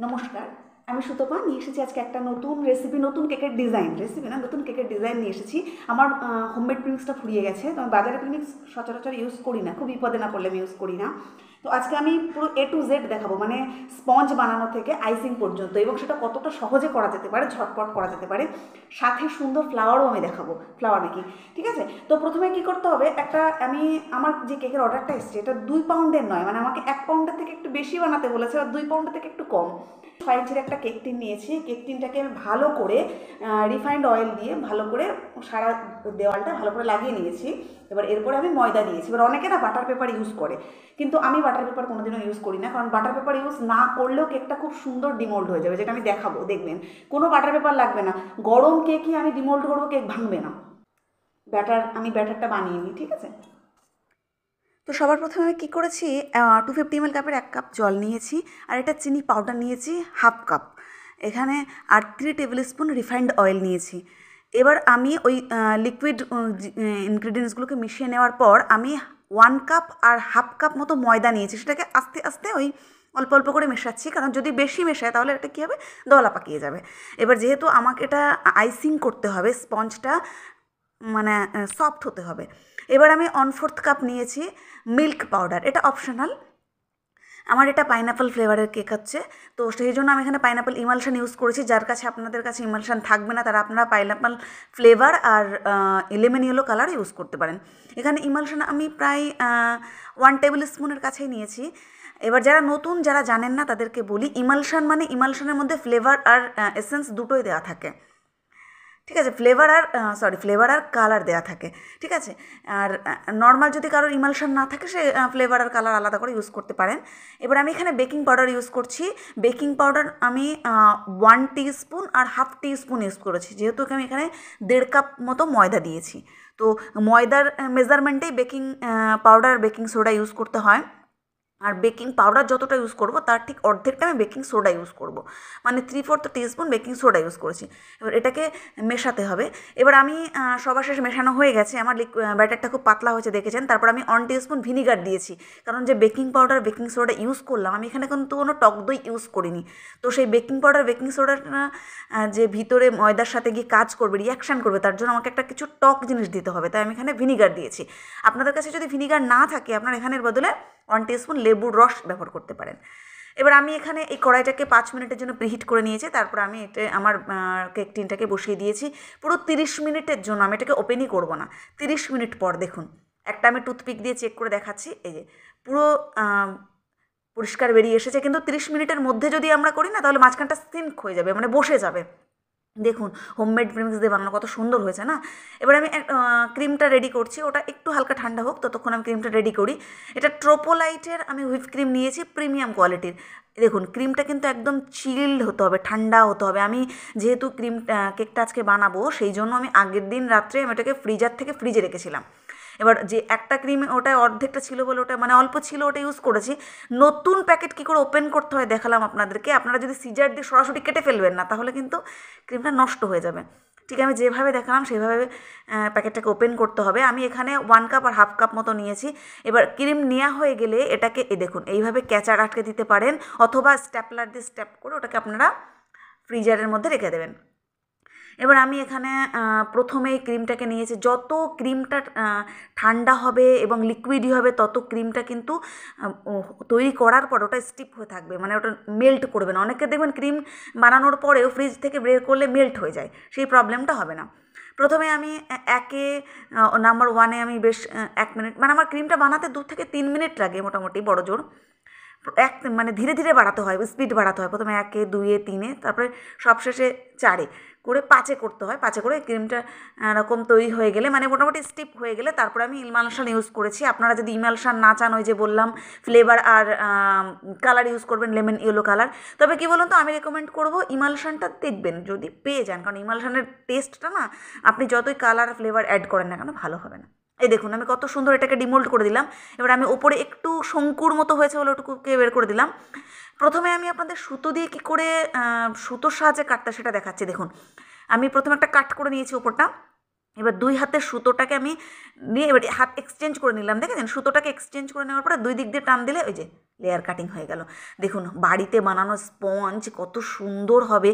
নমস্কার, আমি সুতপা নিয়ে এসেছি আজকে একটা নতুন রেসিপি, নতুন কেকের ডিজাইন, রেসিপি না নতুন কেকের ডিজাইন নিয়ে এসেছি। আমার হোমমেড প্রিমিক্সটা ফুরিয়ে গেছে, তো আমি বাজারে প্রিমিক্স সচরাচর ইউজ করি না, খুব বিপদে না পড়লে আমি ইউজ করি না। তো আজকে আমি পুরো A to Z দেখাবো, মানে স্পঞ্জ বানানো থেকে আইসিং পর্যন্ত, এবং সেটা কতটা সহজে করা যেতে পারে, ঝটপট করা যেতে পারে, সাথে সুন্দর ফ্লাওয়ারও আমি দেখাবো, ফ্লাওয়ার নাকি। ঠিক আছে, তো প্রথমে কি করতে হবে, আমার যে কেকের অর্ডারটা এসছে এটা 2 পাউন্ডের নয়, মানে আমাকে 1 পাউন্ডের থেকে একটু বেশি বানাতে বলেছে, আর 2 পাউন্ডের থেকে একটু কম। 6 ইঞ্চির একটা কেক টিন নিয়েছি। কেক টিনটাকে আমি ভালো করে রিফাইন্ড অয়েল দিয়ে ভালো করে সারা দেওয়ালটা ভালো করে লাগিয়ে নিয়েছি। এবার এরপরে আমি ময়দা দিয়েছি। এবার অনেকে না বাটার পেপার ইউজ করে, কিন্তু আমি বাটার পেপার কোনোদিনও ইউজ করি না, কারণ বাটার পেপার ইউজ না করলেও কেকটা খুব সুন্দর ডিমোল্ড হয়ে যাবে, যেটা আমি দেখাবো, দেখবেন কোনো বাটার পেপার লাগবে না। গরম কেকই আমি ডিমোল্ড করবো, কেক ভাঙবে না। আমি ব্যাটারটা বানিয়ে নিই, ঠিক আছে। তো সবার প্রথমে আমি কী করেছি, 250 ml কাপের 1 কাপ জল নিয়েছি, আর এটা চিনি পাউডার নিয়েছি 1/2 কাপ এখানে, আর 3 টেবিল স্পুন রিফাইন্ড অয়েল নিয়েছি। এবার আমি ওই লিকুইড ইনগ্রিডিয়েন্টসগুলোকে মিশিয়ে নেওয়ার পর আমি 1 কাপ আর 1/2 কাপ মতো ময়দা নিয়েছি, সেটাকে আস্তে আস্তে ওই অল্প অল্প করে মেশাচ্ছি, কারণ যদি বেশি মেশায় তাহলে এটা কী হবে, দলা পাকিয়ে যাবে। এবার যেহেতু আমাকে এটা আইসিং করতে হবে, স্পঞ্জটা মানে সফট হতে হবে। এবার আমি 1/4 কাপ নিয়েছি মিল্ক পাউডার, এটা অপশনাল। আমার এটা পাইনাপেল ফ্লেভারের কেক হচ্ছে, তো সেই জন্য আমি এখানে পাইনাপেল ইমালশন ইউজ করেছি। যার কাছে আপনাদের কাছে ইমালশন থাকবে না, তারা আপনারা পাইনাপেল ফ্লেভার আর লেমন ইয়েলো কালার ইউজ করতে পারেন। এখানে ইমালশন আমি প্রায় 1 টেবিল স্পুনের কাছেই নিয়েছি। এবার যারা নতুন, যারা জানেন না তাদেরকে বলি, ইমালশন মানে ইমালশনের মধ্যে ফ্লেভার আর এসেন্স দুটোই দেওয়া থাকে, ঠিক আছে। ফ্লেভার আর কালার দেওয়া থাকে, ঠিক আছে। আর নর্মাল যদি কারোর ইমালশন না থাকে, সে ফ্লেভার আর কালার আলাদা করে ইউজ করতে পারেন। এবার আমি এখানে বেকিং পাউডার ইউজ করছি। বেকিং পাউডার আমি 1 টিস্পুন আর 1/2 টিস্পুন ইউজ করেছি, যেহেতু আমি এখানে 1.5 কাপ মতো ময়দা দিয়েছি। তো ময়দার মেজারমেন্টেই baking powder baking soda use করতে হয়। আর বেকিং পাউডার যতটা ইউজ করব তার ঠিক অর্ধেকটা আমি বেকিং সোডা ইউজ করব, মানে 3/4 টিস্পুন বেকিং সোডা ইউজ করেছি। এবার এটাকে মেশাতে হবে। এবার আমি সবার শেষ মেশানো হয়ে গেছে, আমার ব্যাটারটা খুব পাতলা হয়েছে দেখেছেন। তারপর আমি 1 টিস্পুন ভিনিগার দিয়েছি, কারণ যে baking powder baking soda use করলাম, আমি এখানে কিন্তু কোনো টক দই ইউজ করিনি। তো সেই বেকিং পাউডার বেকিং সোডাটা যে ভিতরে ময়দার সাথে গিয়ে কাজ করবে, রিয়াকশান করবে, তার জন্য আমাকে একটা কিছু টক জিনিস দিতে হবে, তাই আমি এখানে ভিনিগার দিয়েছি। আপনাদের কাছে যদি ভিনিগার না থাকে, আপনারা এখানের বদলে 1 টিস্পুন লেবুর রস ব্যবহার করতে পারেন। এবার আমি এখানে এই কড়াইটাকে 5 মিনিটের জন্য প্রিহিট করে নিয়েছি। তারপর আমি আমার কেক টিনটাকে বসিয়ে দিয়েছি পুরো 30 মিনিটের জন্য। আমি এটাকে ওপেনই করব না। 30 মিনিট পর দেখুন, একটা আমি টুথপিক দিয়ে চেক করে দেখাচ্ছি, এই যে পুরো পরিষ্কার বেরিয়ে এসেছে। কিন্তু 30 মিনিটের মধ্যে যদি আমরা করি না, তাহলে মাঝখানটা সিঙ্ক হয়ে যাবে, মানে বসে যাবে। দেখুন হোমমেড প্রিমিক্স দিয়ে বানানো কত সুন্দর হয়েছে না। এবার আমি ক্রিমটা রেডি করছি, ওটা একটু হালকা ঠান্ডা হোক, ততক্ষণ আমি ক্রিমটা রেডি করি। এটা ট্রোপোলাইটের আমি হুইপ ক্রিম নিয়েছি, প্রিমিয়াম কোয়ালিটির। দেখুন ক্রিমটা কিন্তু একদম চিল্ড হতে হবে, ঠান্ডা হতে হবে। আমি যেহেতু কেকটা আজকে বানাবো, সেই জন্য আমি আগের দিন রাত্রে আমি ওটাকে ফ্রিজার থেকে ফ্রিজে রেখেছিলাম। এবার যে একটা ক্রিম, ওটা অর্ধেকটা ছিল বলে, ওটা মানে অল্প ছিল, ওটা ইউজ করেছি। নতুন প্যাকেট কী করে ওপেন করতে হয় দেখালাম আপনাদেরকে। আপনারা যদি সিজার দিয়ে সরাসরি কেটে ফেলবেন না, তাহলে কিন্তু ক্রিমটা নষ্ট হয়ে যাবে। ঠিক আমি যেভাবে দেখালাম সেইভাবে প্যাকেটটাকে ওপেন করতে হবে। আমি এখানে 1 কাপ আর 1/2 কাপ মতো নিয়েছি। এবার ক্রিম নেওয়া হয়ে গেলে এটাকে দেখুন এইভাবে ক্যাচার আটকে দিতে পারেন, অথবা স্ট্যাপলার দিয়ে স্ট্যাপ করে ওটাকে আপনারা ফ্রিজারের মধ্যে রেখে দেবেন। এবার আমি এখানে প্রথমেই ক্রিমটাকে নিয়েছি। যত ক্রিমটা ঠান্ডা হবে এবং লিকুইডই হবে, তত ক্রিমটা কিন্তু তৈরি করার পর ওটা স্টিপ হয়ে থাকবে, মানে ওটা মেল্ট করবে না। অনেকে দেখবেন ক্রিম বানানোর পরেও ফ্রিজ থেকে বের করলে মেল্ট হয়ে যায়, সেই প্রবলেমটা হবে না। প্রথমে আমি নাম্বার 1-এ আমি বেশ 1 মিনিট, মানে আমার ক্রিমটা বানাতে 2 থেকে 3 মিনিট লাগে মোটামুটি, বড় জোর। মানে ধীরে ধীরে বাড়াতে হয়, স্পিড বাড়াতে হয়। প্রথমে 1-এ, 2-এ, 3-এ, তারপরে সবশেষে 4-এ করে 5-এ করতে হয়। 5-এ করে ক্রিমটা এরকম তৈরি হয়ে গেলে, মানে মোটামুটি স্টিপ হয়ে গেলে, তারপরে আমি ইমালশন ইউজ করেছি। আপনারা যদি ইমালশন না চান, ওই যে বললাম ফ্লেভার আর কালার ইউজ করবেন, লেমন ইয়েলো কালার। তবে কি বলুন তো, আমি রেকমেন্ড করবো ইমালশনটা দেখবেন যদি পেয়ে যান, কারণ ইমালশনের টেস্টটা না, আপনি যতই কালার ফ্লেভার অ্যাড করেন না কেন, ভালো হবে না। এই দেখুন আমি কত সুন্দর এটাকে ডিমোল্ড করে দিলাম। এবার আমি ওপরে একটু শঙ্কুর মতো হয়েছে বলে ওটুকুকে বের করে দিলাম। প্রথমে আমি আপনাদের সুতো দিয়ে কী করে সুতোর সাহায্যে কাটতে সেটা দেখাচ্ছি। দেখুন আমি প্রথমে একটা কাট করে নিয়েছি ওপরটা, এবার 2 হাতের সুতোটাকে আমি নিয়ে এবার হাত এক্সচেঞ্জ করে নিলাম, দেখেছেন সুতোটাকে এক্সচেঞ্জ করে নেওয়ার পরে 2 দিক দিয়ে টান দিলে ওই যে লেয়ার কাটিং হয়ে গেল। দেখুন বাড়িতে বানানো স্পঞ্জ কত সুন্দর হবে।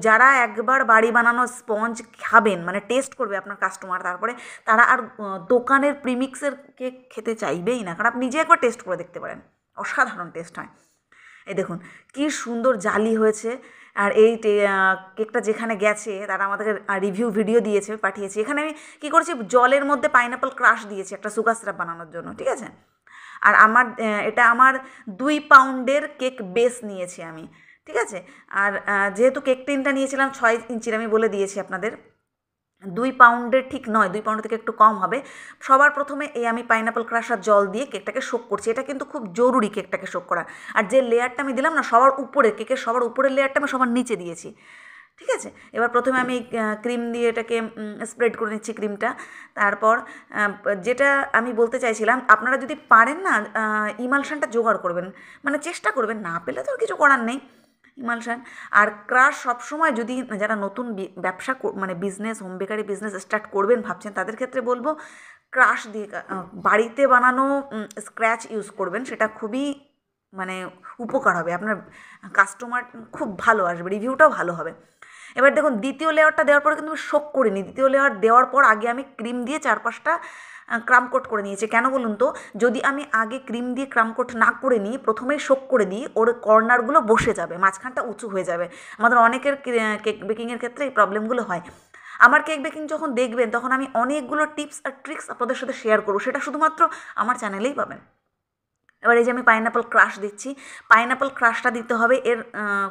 যারা একবার বাড়ি বানানো স্পঞ্জ খাবেন, মানে টেস্ট করবে আপনার কাস্টমার, তারপরে তারা আর দোকানের প্রিমিক্সের কেক খেতে চাইবেই না, কারণ আপনি নিজে একবার টেস্ট করে দেখতে পারেন, অসাধারণ টেস্ট হয়। এই দেখুন কি সুন্দর জালি হয়েছে। আর এই কেকটা যেখানে গেছে তারা আমাদেরকে রিভিউ ভিডিও দিয়েছে, পাঠিয়েছে। এখানে আমি কী করেছি, জলের মধ্যে পাইনাপল ক্রাশ দিয়েছি একটা সুগার সিরাপ বানানোর জন্য, ঠিক আছে। আর এটা আমার 2 পাউন্ডের কেক বেস নিয়েছি আমি, ঠিক আছে। আর যেহেতু কেক টিনটা নিয়েছিলাম 6 ইঞ্চির, আমি বলে দিয়েছি আপনাদের, 2 পাউন্ডের ঠিক নয়, 2 পাউন্ড থেকে একটু কম হবে। সবার প্রথমে এই আমি পাইনাপল ক্রাশার জল দিয়ে কেকটাকে শোক করছি। এটা কিন্তু খুব জরুরি কেকটাকে শোক করা। আর যে লেয়ারটা আমি দিলাম না সবার উপরে, কেকের সবার উপরের লেয়ারটা আমি সবার নিচে দিয়েছি, ঠিক আছে। এবার প্রথমে আমি ক্রিম দিয়ে এটাকে স্প্রেড করে নিচ্ছি ক্রিমটা। তারপর যেটা আমি বলতে চাইছিলাম, আপনারা যদি পারেন না ইমালশনটা জোগাড় করবেন, মানে চেষ্টা করবেন, না পেলে তো কিছু করার নেই, ইমালশন। আর ক্রাশ সবসময়, যদি যারা নতুন ব্যবসা মানে business, home bakery business start করবেন ভাবছেন, তাদের ক্ষেত্রে বলবো ক্রাশ দিয়ে বাড়িতে বানানো স্ক্র্যাচ ইউজ করবেন, সেটা খুবই মানে উপকার হবে, আপনার কাস্টমার খুব ভালো আসবে, রিভিউটাও ভালো হবে। এবার দেখুন দ্বিতীয় লেয়ারটা দেওয়ার পরে কিন্তু আমি শোক করিনি। দ্বিতীয় লেয়ার দেওয়ার পর আগে আমি ক্রিম দিয়ে 4-5টা ক্রাম কোট করে নিয়েছি। কেন বলুন তো, যদি আমি আগে ক্রিম দিয়ে ক্রাম কোট না করে নিই, প্রথমেই শোক করে দিই, ওর কর্নারগুলো বসে যাবে, মাঝখানটা উঁচু হয়ে যাবে। আমাদের অনেকের কেক বেকিংয়ের ক্ষেত্রে এই প্রবলেমগুলো হয়। আমার কেক বেকিং যখন দেখবেন তখন আমি অনেকগুলো টিপস আর ট্রিক্স আপনাদের সাথে শেয়ার করবো, সেটা শুধুমাত্র আমার চ্যানেলেই পাবেন। এবার এই যে আমি পাইনাপল ক্রাশ দিচ্ছি, পাইনাপল ক্রাশটা দিতে হবে এর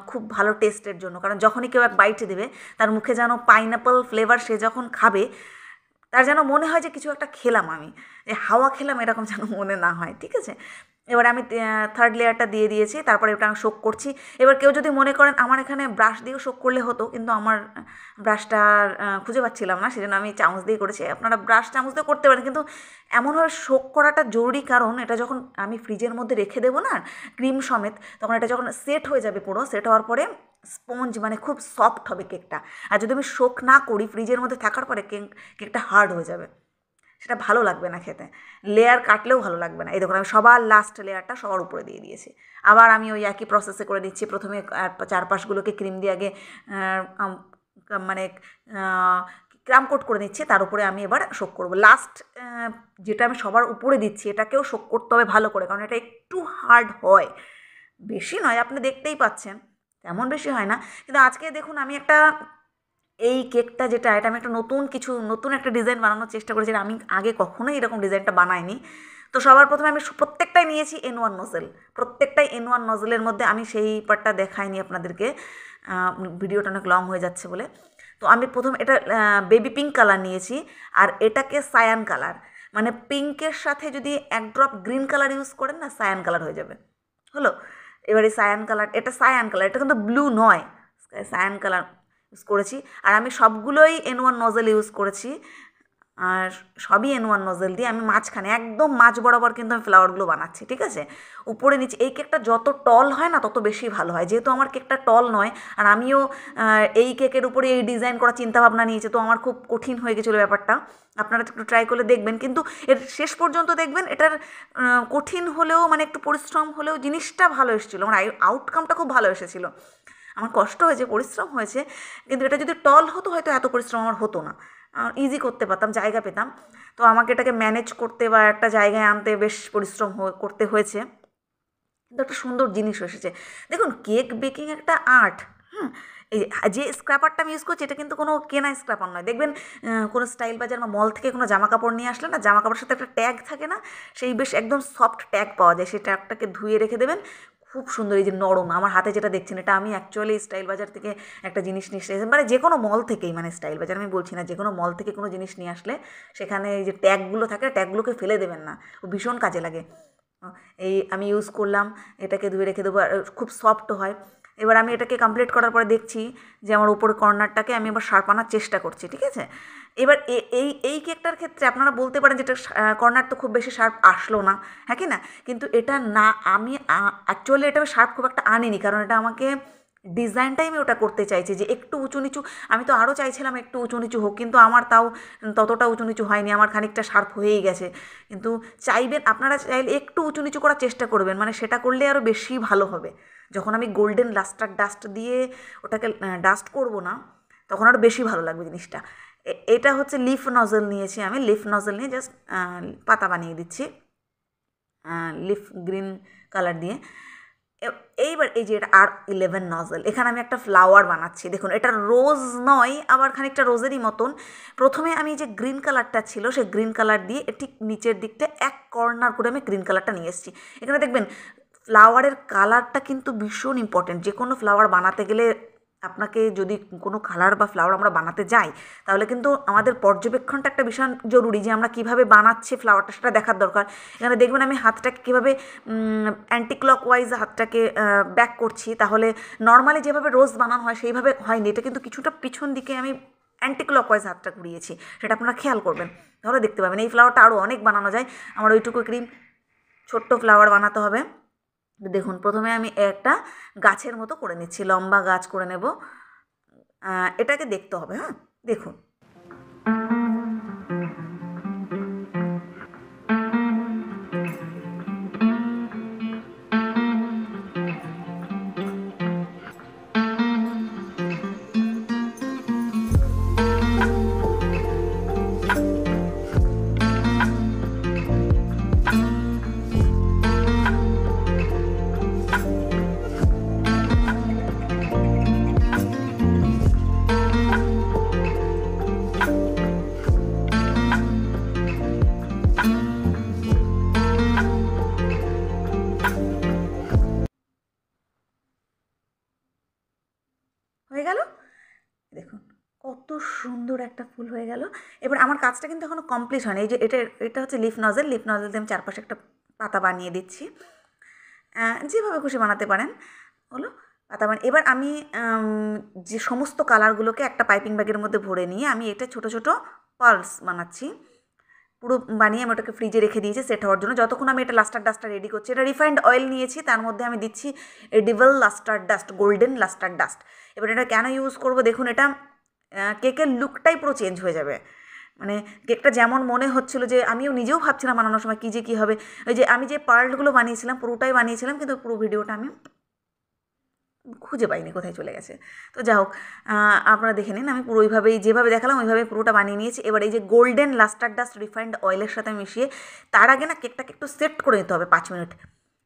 খুব ভালো টেস্টের জন্য, কারণ যখনই কেউ এক বাইটে দেবে তার মুখে যেন পাইনাপল ফ্লেভার, সে যখন খাবে তার যেন মনে হয় যে কিছু একটা খেলাম, আমি যে হাওয়া খেলাম, এরকম যেন মনে না হয়, ঠিক আছে। এবার আমি 3rd লেয়ারটা দিয়ে দিয়েছি, তারপরে এটা আমি শোক করছি। এবার কেউ যদি মনে করেন আমার এখানে ব্রাশ দিয়েও শোক করলে হতো, কিন্তু আমার ব্রাশটা খুঁজে পাচ্ছিলাম না, সেজন্য আমি চামচ দিয়ে করেছি। আপনারা ব্রাশ চামচ দিয়ে করতে পারেন, কিন্তু এমনভাবে শোক করাটা জরুরি, কারণ এটা যখন আমি ফ্রিজের মধ্যে রেখে দেবো না ক্রিম সমেত, তখন এটা যখন সেট হয়ে যাবে, পুরো সেট হওয়ার পরে স্পঞ্জ মানে খুব সফট হবে কেকটা। আর যদি আমি শোক না করি ফ্রিজের মধ্যে থাকার পরে, কেকটা হার্ড হয়ে যাবে, সেটা ভালো লাগবে না খেতে, লেয়ার কাটলেও ভালো লাগবে না। এই দেখুন আমি সবার লাস্ট লেয়ারটা সবার উপরে দিয়ে দিয়েছি। আবার আমি ওই একই প্রসেসে করে দিচ্ছি। প্রথমে চারপাশগুলোকে ক্রিম দিয়ে আগে মানে ক্রাম কোট করে নিচ্ছি, তার উপরে আমি এবার শোক করবো। লাস্ট যেটা আমি সবার উপরে দিচ্ছি, এটাকেও শোক করতে হবে ভালো করে, কারণ এটা একটু হার্ড হয়, বেশি নয়, আপনি দেখতেই পাচ্ছেন তেমন বেশি হয় না। কিন্তু আজকে দেখুন আমি একটা এই কেকটা যেটা, এটা আমি একটা নতুন একটা ডিজাইন বানানোর চেষ্টা করেছি, আমি আগে কখনোই এরকম ডিজাইনটা বানাইনি। তো সবার প্রথমে আমি প্রত্যেকটাই নিয়েছি N1 নজেল, প্রত্যেকটাই N1 নজেলের মধ্যে, আমি সেই পার্টটা দেখাইনি আপনাদেরকে, ভিডিওটা অনেক লং হয়ে যাচ্ছে বলে। তো আমি প্রথম এটা বেবি পিঙ্ক কালার নিয়েছি, আর এটাকে সায়ান কালার, মানে পিঙ্কের সাথে যদি 1 ড্রপ গ্রিন কালার ইউজ করেন না, সায়ান কালার হয়ে যাবে, হলো। এবারে সায়ান কালার, এটা সায়ান কালার, এটা কিন্তু ব্লু নয়, সায়ান কালার ইউজ করেছি। আর আমি সবগুলোই N1 নজেল ইউজ করেছি, আর সবই N1 নজেল দিয়ে আমি মাঝখানে একদম মাঝ বরাবর কিন্তু আমি ফ্লাওয়ারগুলো বানাচ্ছি, ঠিক আছে। উপরে নিচে, এই কেকটা যত টল হয় না তত বেশি ভালো হয়, যেহেতু আমার কেকটা টল নয়, আর আমিও এই কেকের উপরে এই ডিজাইন করার চিন্তাভাবনা নিয়েছি, তো আমার খুব কঠিন হয়ে গেছিলো ব্যাপারটা। আপনারা একটু ট্রাই করে দেখবেন, কিন্তু এর শেষ পর্যন্ত দেখবেন এটার কঠিন হলেও, মানে একটু পরিশ্রম হলেও জিনিসটা ভালো এসেছিলো, আমার আউটকামটা খুব ভালো এসেছিলো। আমার কষ্ট হয়েছে, পরিশ্রম হয়েছে, কিন্তু এটা যদি টল হতো হয়তো এত পরিশ্রম আমার হতো না, ইজি করতে পারতাম, জায়গা পেতাম। তো আমাকে এটাকে ম্যানেজ করতে বা একটা জায়গায় আনতে বেশ পরিশ্রম করতে হয়েছে, কিন্তু একটা সুন্দর জিনিস এসেছে। দেখুন কেক বেকিং একটা আর্ট, এই যে স্ক্র্যাপারটা আমি ইউজ করছি, এটা কিন্তু কোনো কেনা স্ক্র্যাপার নয়। দেখবেন কোনো স্টাইল বাজার বা মল থেকে কোনো জামা কাপড় নিয়ে আসলে না, জামা কাপড়ের সাথে একটা ট্যাগ থাকে না, সেই বেশ একদম সফট ট্যাগ পাওয়া যায়, সেই ট্যাগটাকে ধুয়ে রেখে দেবেন, খুব সুন্দর। এই যে নরম, আমার হাতে যেটা দেখছেন, এটা আমি অ্যাকচুয়ালি স্টাইল বাজার থেকে একটা জিনিস নিয়ে এসেছি, মানে যে কোনো মল থেকেই, মানে স্টাইল বাজার আমি বলছি না, যে কোনো মল থেকে কোনো জিনিস নিয়ে আসলে সেখানে এই যে ট্যাগগুলো থাকে, ট্যাগগুলোকে ফেলে দেবেন না, ও ভীষণ কাজে লাগে। এই আমি ইউজ করলাম, এটাকে ধুয়ে রেখে দেবো, আর খুব সফট হয়। এবার আমি এটাকে কমপ্লিট করার পরে দেখছি যে আমার উপরে কর্নারটাকে আমি এবার শার্প আনার চেষ্টা করছি, ঠিক আছে। এবার এই কেকটার ক্ষেত্রে আপনারা বলতে পারেন যেটা কর্নার তো খুব বেশি শার্প আসলো না, হ্যাঁ কি না, কিন্তু এটা না, আমি অ্যাকচুয়ালি এটা শার্প খুব একটা আনিনি, কারণ এটা আমাকে ডিজাইনটাই আমি ওটা করতে চাইছি যে একটু উঁচু নিচু। আমি তো আরও চাইছিলাম একটু উঁচু নিচু হোক, কিন্তু আমার তাও ততটা উঁচু নিচু হয়নি, আমার খানিকটা শার্প হয়েই গেছে। কিন্তু চাইবেন, আপনারা চাইলে একটু উঁচু নিচু করার চেষ্টা করবেন, মানে সেটা করলে আরও বেশি ভালো হবে। যখন আমি গোল্ডেন লাস্টার ডাস্ট দিয়ে ওটাকে ডাস্ট করব না, তখন আরও বেশি ভালো লাগবে জিনিসটা। এটা হচ্ছে লিফ নজল নিয়েছি আমি, লিফ নজল নিয়ে জাস্ট পাতা বানিয়ে দিচ্ছি লিফ গ্রিন কালার দিয়ে। এইবার এই যে এটা R11 নজল, এখানে আমি একটা ফ্লাওয়ার বানাচ্ছি। দেখুন এটা রোজ নয়, আবার খানিকটা রোজেরই মতন। প্রথমে আমি যে গ্রিন কালারটা ছিল সেই গ্রিন কালার দিয়ে ঠিক নিচের দিকটা এক কর্নার করে আমি গ্রিন কালারটা নিয়ে এসেছি। এখানে দেখবেন ফ্লাওয়ারের কালারটা কিন্তু ভীষণ ইম্পর্টেন্ট। যে কোনো ফ্লাওয়ার বানাতে গেলে আপনাকে যদি কোনো কালার বা ফ্লাওয়ার আমরা বানাতে যাই, তাহলে কিন্তু আমাদের পর্যবেক্ষণটা একটা ভীষণ জরুরি, যে আমরা কীভাবে বানাচ্ছি ফ্লাওয়ারটা সেটা দেখার দরকার। এখানে দেখবেন আমি হাতটাকে কীভাবে অ্যান্টি ক্লকওয়াইজ হাতটাকে ব্যাক করছি, তাহলে নর্মালি যেভাবে রোজ বানানো হয় সেইভাবে হয়নি, এটা কিন্তু কিছুটা পিছন দিকে আমি অ্যান্টি ক্লকওয়াইজ হাতটা ঘুরিয়েছি, সেটা আপনারা খেয়াল করবেন, তাহলে দেখতে পাবেন। এই ফ্লাওয়ারটা আরও অনেক বানানো যায়, আমার ওইটুকু ক্রিম ছোট্ট ফ্লাওয়ার বানাতে হবে। দেখুন প্রথমে আমি একটা গাছের মতো করে নিচ্ছি, লম্বা গাছ করে নেব। এটাকে দেখতে হবে, হ্যাঁ দেখুন। হয়ে গেল, দেখুন কত সুন্দর একটা ফুল হয়ে গেল। এবার আমার কাজটা কিন্তু এখনও কমপ্লিট হয়নি। এই যে এটা হচ্ছে লিফ নজল, লিফ নজল দিয়ে আমি চারপাশে একটা পাতা বানিয়ে দিচ্ছি। যেভাবে খুশি বানাতে পারেন, হলো পাতা এবার আমি যে সমস্ত কালারগুলোকে একটা পাইপিং ব্যাগের মধ্যে ভরে নিয়ে আমি এটা ছোটো ছোটো পার্লস বানাচ্ছি। পুরো বানিয়ে আমি ওটাকে ফ্রিজে রেখে দিয়েছি সেট হওয়ার জন্য। যতক্ষণ আমি এটা লাস্টার ডাস্টটা রেডি করছি, এটা রিফাইন্ড অয়েল নিয়েছি, তার মধ্যে আমি দিচ্ছি এডিবল লাস্টার ডাস্ট, গোল্ডেন লাস্টার ডাস্ট। এবার এটা কেন ইউজ করব দেখুন, এটা কেকের লুকটাই পুরো চেঞ্জ হয়ে যাবে। মানে কেকটা যেমন মনে হচ্ছিল, যে আমিও নিজেও ভাবছিলাম বানানোর সময় কী যে কী হবে। ওই যে আমি যে পার্লগুলো বানিয়েছিলাম পুরোটাই বানিয়েছিলাম, কিন্তু পুরো ভিডিওটা আমি খুঁজে পাইনি, কোথায় চলে গেছে। তো যা হোক, আপনারা দেখে নিন, আমি পুরো ওইভাবেই যেভাবে দেখালাম ওইভাবে পুরোটা বানিয়ে নিয়েছি। এবার এই যে গোল্ডেন লাস্টার ডাস্ট রিফাইন্ড অয়েলের সাথে মিশিয়ে, তার আগে না কেকটাকে একটু সেট করে নিতে হবে 5 মিনিট।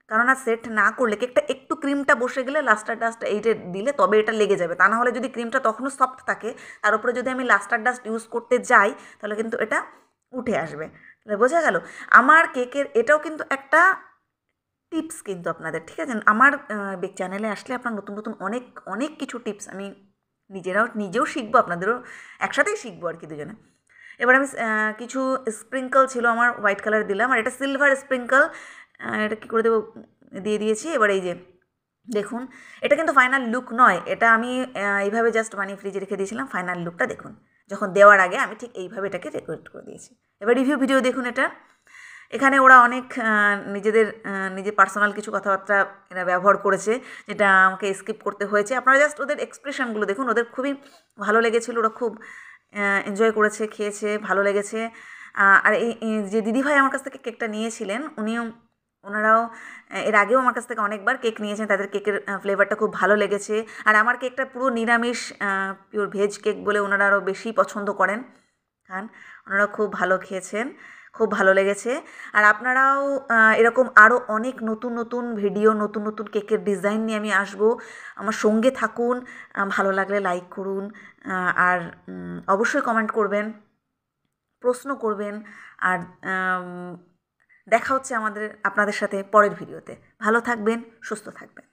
কেননা সেট না করলে কেকটা একটু ক্রিমটা বসে গেলে লাস্টার ডাস্ট এইটা দিলে তবে এটা লেগে যাবে, তা না হলে যদি ক্রিমটা তখনও সফট থাকে, তার উপরে যদি আমি লাস্টার ডাস্ট ইউজ করতে যাই, তাহলে কিন্তু এটা উঠে আসবে। তাহলে বোঝা গেল আমার কেকের এটাও কিন্তু একটা টিপস কিন্তু আপনাদের, ঠিক আছে? আমার চ্যানেলে আসলে আপনার নতুন নতুন অনেক অনেক কিছু টিপস আমি নিজেও শিখবো, আপনাদেরও একসাথেই শিখবো আর কি দুজনে। এবার আমি কিছু স্প্রিঙ্কল ছিল আমার হোয়াইট কালার দিলাম, আর এটা সিলভার স্প্রিঙ্কল, এটা কী করে দেবো, দিয়ে দিয়েছি। এবার এই যে দেখুন, এটা কিন্তু ফাইনাল লুক নয়, এটা আমি এইভাবে জাস্ট বানিয়ে ফ্রিজে রেখে দিয়েছিলাম। ফাইনাল লুকটা দেখুন, যখন দেওয়ার আগে আমি ঠিক এইভাবে এটাকে ডেকোরেট করে দিয়েছি। এবার রিভিউ ভিডিও দেখুন এটা। এখানে ওরা অনেক নিজের পার্সোনাল কিছু কথাবার্তা এরা ব্যবহার করেছে, যেটা আমাকে স্কিপ করতে হয়েছে। আপনারা জাস্ট ওদের এক্সপ্রেশনগুলো দেখুন, ওদের খুবই ভালো লেগেছিলো, ওরা খুব এনজয় করেছে, খেয়েছে, ভালো লেগেছে। আর এই যে দিদিভাই আমার কাছ থেকে কেকটা নিয়েছিলেন, ওনারাও এর আগেও আমার কাছ থেকে অনেকবার কেক নিয়েছেন, তাদের কেকের ফ্লেভারটা খুব ভালো লেগেছে। আর আমার কেকটা পুরো নিরামিষ, পিওর ভেজ কেক বলে ওনারা আরও বেশি পছন্দ করেন, খান। ওনারা খুব ভালো খেয়েছেন, খুব ভালো লেগেছে। আর আপনারাও এরকম আরও অনেক নতুন নতুন ভিডিও, নতুন নতুন কেকের ডিজাইন নিয়ে আমি আসবো, আমার সঙ্গে থাকুন। ভালো লাগলে লাইক করুন, আর অবশ্যই কমেন্ট করবেন, প্রশ্ন করবেন। আর দেখা হচ্ছে আপনাদের সাথে পরের ভিডিওতে। ভালো থাকবেন, সুস্থ থাকবেন।